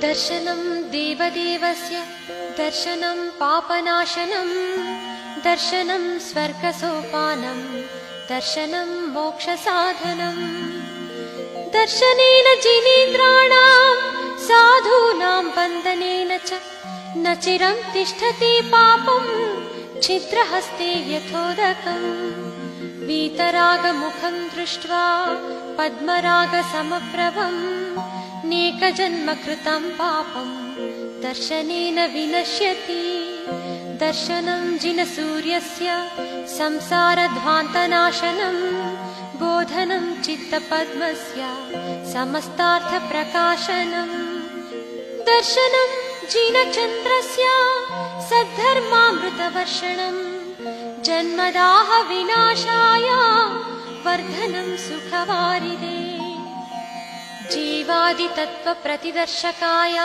दर्शनं देवदेवस्य दर्शनं पापनाशनं दर्शनं स्वर्गसोपानं दर्शनं मोक्षसाधनं दर्शनेन जिनेन्द्राणां साधूनां वन्दनेन च न चिरं तिष्ठति पापं छिद्रहस्ते यथोदकम् वीतरागमुखं दृष्ट्वा पद्मरागसमप्रभं नेकजन्म कृतं पापं दर्शनेन विनश्यति दर्शनं जिनसूर्यस्य संसारध्वान्तनाशनं बोधनं चित्तपद्मस्य समस्तार्थप्रकाशनम् दर्शनं जिनचन्द्रस्य सद्धर्मामृतवर्षणं जन्मदाह विनाशाय वर्धनं सुखवारिधे जीवादितत्त्वप्रतिदर्शकाय